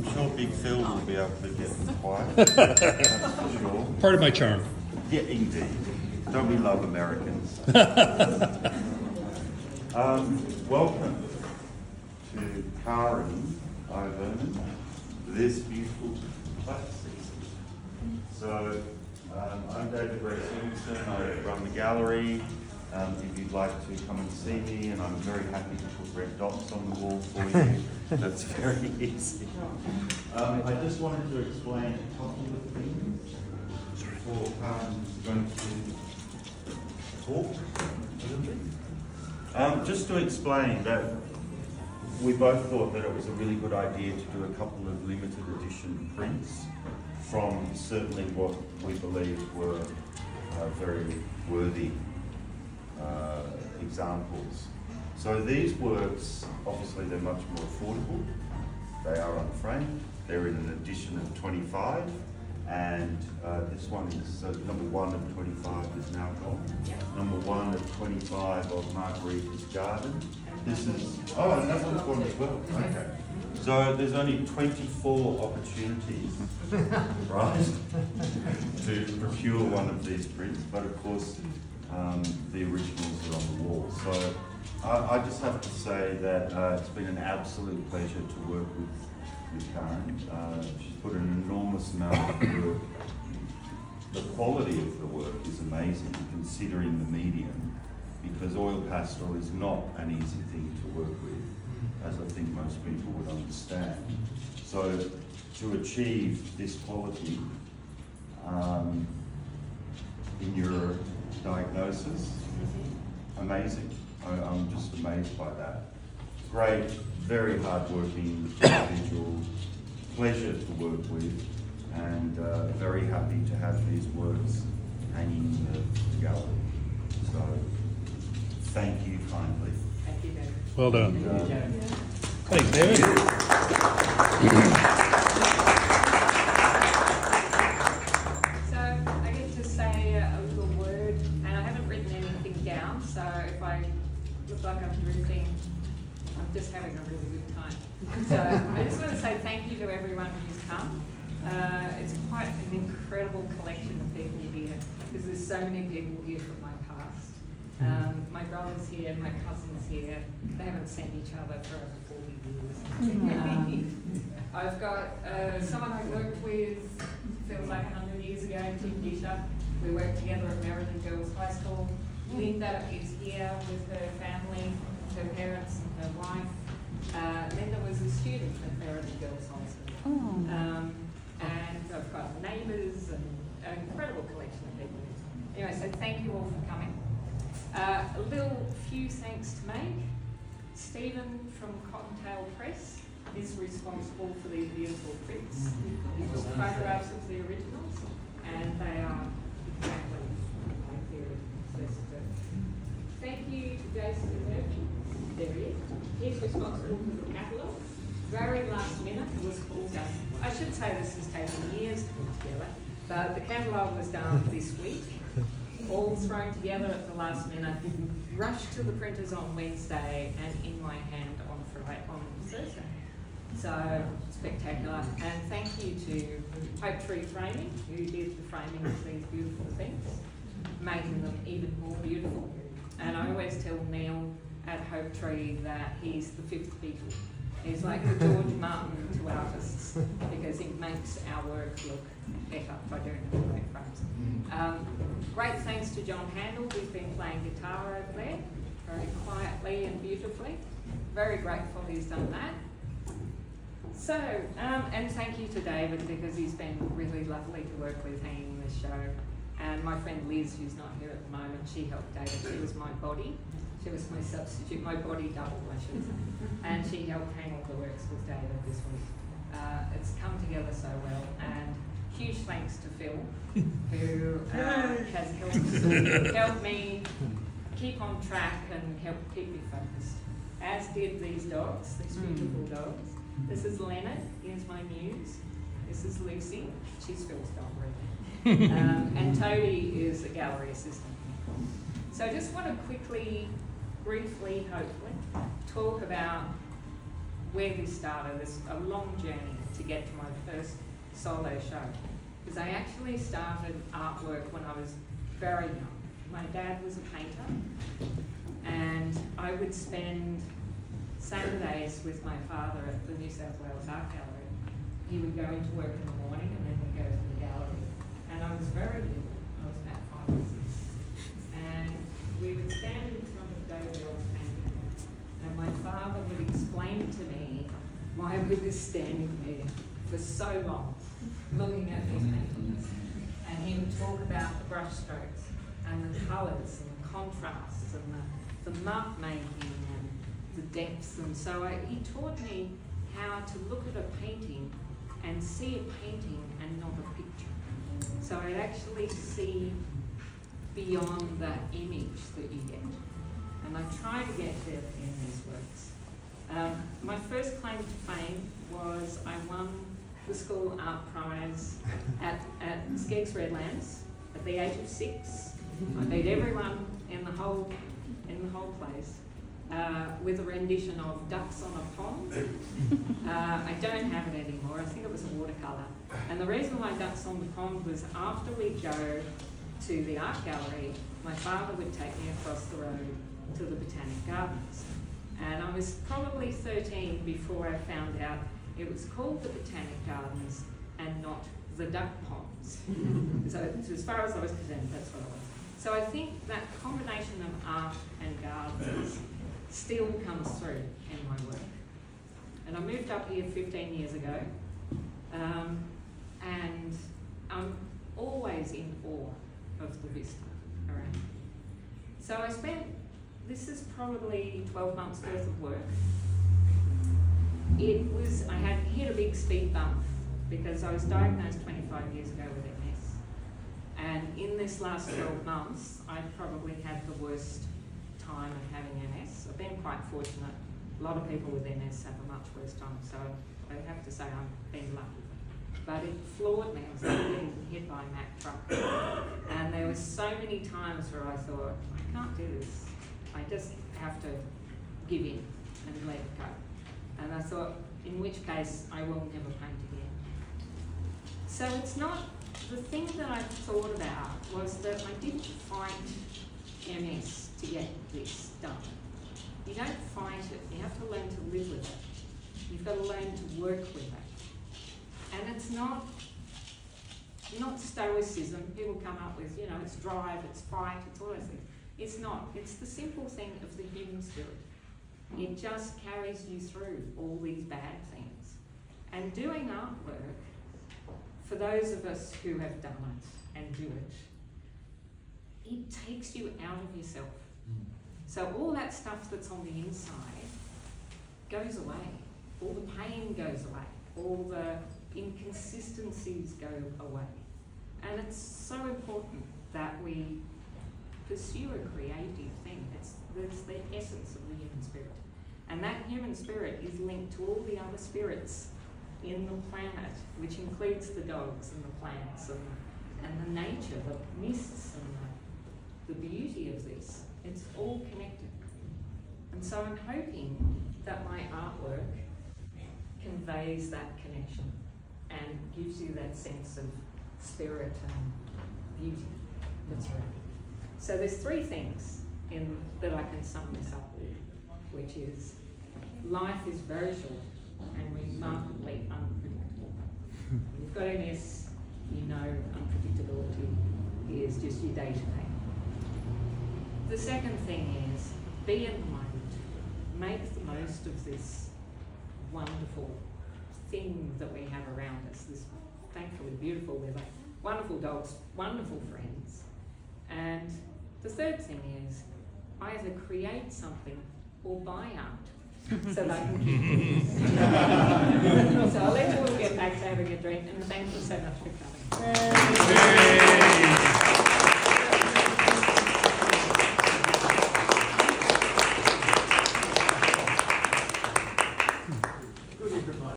I'm sure Big Phil will be able to get them quiet. That's for sure. Part of my charm. Yeah, indeed. Don't we love Americans? Welcome to Karen O'Vernon, this beautiful flat season. So, I'm David Rex-Livingston, I run the gallery. If you'd like to come and see me, and I'm very happy to put red dots on the wall for you. That's very easy. I just wanted to explain a couple of things before Karen's going to talk a little bit. Just to explain that we both thought that it was a really good idea to do a couple of limited edition prints from certainly what we believed were very worthy examples. So these works, obviously they're much more affordable. They are unframed. They're in an edition of 25, and this one is number 1 of 25 is now gone. Number 1 of 25 of Margarita's Garden. This is, oh, and that one's gone as well. Okay. So there's only 24 opportunities, right, to procure one of these prints, but of course the originals are on the wall. So I just have to say that it's been an absolute pleasure to work with Karen. She's put an enormous amount of work. The quality of the work is amazing considering the medium, because oil pastel is not an easy thing to work with, as I think most people would understand. So to achieve this quality in your diagnosis, amazing. I'm just amazed by that. Great, very hard-working individual, pleasure to work with, and very happy to have these works hanging in the gallery. So, thank you kindly. Thank you, David. Well done. Thanks, David. So I get to say a little word, and I haven't written anything down, so if I look like I'm drifting, I'm just having a really good time. So I just want to say thank you to everyone who's come. It's quite an incredible collection of people here, because there's so many people here from my past. My brother's here, my cousin's here. They haven't seen each other for over 40 years. I've got someone I worked with, feels like 100 years ago, Tim Disher. We worked together at Meriden Girls High School. Linda is here with her family, her parents and her wife. Linda was a student at Meriden Girls High School. And I've got neighbours and an incredible collection of people. Anyway, so thank you all for coming. A little few thanks to make. Stephen from Cottontail Press is responsible for these beautiful prints. He took photographs of the originals, and they are exactly like the originals. Thank you to Jason Murphy. There he is. He's responsible for the catalogue. Very last minute, it was all done. I should say this has taken years to put together, but the catalogue was done this week. All thrown together at the last minute, rushed to the printers on Wednesday and in my hand on Thursday. So spectacular. And thank you to Hope Tree Framing, who did the framing of these beautiful things, making them even more beautiful. And I always tell Neil at Hope Tree that he's the fifth Beatle. He's like the George Martin to artists, because he makes our work look better by doing the great frames. Great thanks to John Handel, who's been playing guitar over there, very quietly and beautifully. Very grateful he's done that. So, and thank you to David, because he's been really lovely to work with hanging this show. And my friend Liz, who's not here at the moment, she helped David. She was my body. She was my substitute, my body double, I should say. And she helped hang all the works with David this week. It's come together so well. And huge thanks to Phil, who has helped me keep on track and help keep me focused. As did these dogs, these beautiful dogs. This is Leonard, here's my muse. This is Lucy, she's Phil's dog really. And Toadie is a gallery assistant. So I just want to quickly, briefly, hopefully, talk about where this started. It's a long journey to to get to my first solo show. Because I actually started artwork when I was very young. My dad was a painter, and I would spend Saturdays with my father at the New South Wales Art Gallery. He would go into work in the morning and then we'd go to the gallery. And I was very little, I was about 5 or 6. And we would stand in front of David's painting, and my father would explain to me why we were standing there for so long, looking at these paintings. And he would talk about the brush strokes and the colours and the contrasts and the mark making and the depths. And so he taught me how to look at a painting and see a painting and not a picture. So I'd actually see beyond that image that you get. And I try to get there in these works. My first claim to fame was I won the school art prize at Skeggs Redlands at the age of 6. I beat everyone in the whole place with a rendition of Ducks on a Pond. I don't have it anymore. I think it was a watercolour. And the reason why Ducks on the Pond was after we'd go to the art gallery, my father would take me across the road to the Botanic Gardens. And I was probably 13 before I found out it was called the Botanic Gardens and not the Duck Ponds. So as far as I was concerned, that's what it was. So I think that combination of art and gardens still comes through in my work. And I moved up here 15 years ago, and I'm always in awe of the vista around. So I spent, this is probably 12 months worth of work. I had hit a big speed bump because I was diagnosed 25 years ago with MS. And in this last 12 months, I've probably had the worst time of having MS. I've been quite fortunate. A lot of people with MS have a much worse time, so I have to say I've been lucky. But it floored me. I was getting hit by a Mack truck. And there were so many times where I thought, I can't do this. I just have to give in and let it go. And I thought, in which case, I will never paint again. So it's not, the thing that I thought about was that I didn't fight MS to get this done. You don't fight it, you have to learn to live with it. You've got to learn to work with it. And it's not stoicism. People come up with, it's drive, it's fight, it's all those things. It's not. It's the simple thing of the human spirit. It just carries you through all these bad things. And doing artwork, for those of us who have done it and do it, it takes you out of yourself. So all that stuff that's on the inside goes away. All the pain goes away. All the inconsistencies go away. And it's so important that we pursue a creative thing. There's the essence of the human spirit. And that human spirit is linked to all the other spirits in the planet, which includes the dogs and the plants and the nature, the mists and the beauty of this. It's all connected. And so I'm hoping that my artwork conveys that connection and gives you that sense of spirit and beauty that's around. So there's 3 things that I can sum this up with, which is life is very short and remarkably unpredictable. If you've got MS, you know unpredictability is just your day-to-day. The second thing is be in the moment. Make the most of this wonderful thing that we have around us, this thankfully beautiful weather, wonderful dogs, wonderful friends. And the third thing is either create something or buy art so that I can keep doing it. So I'll let you all get back to having a drink, and thank you so much for coming.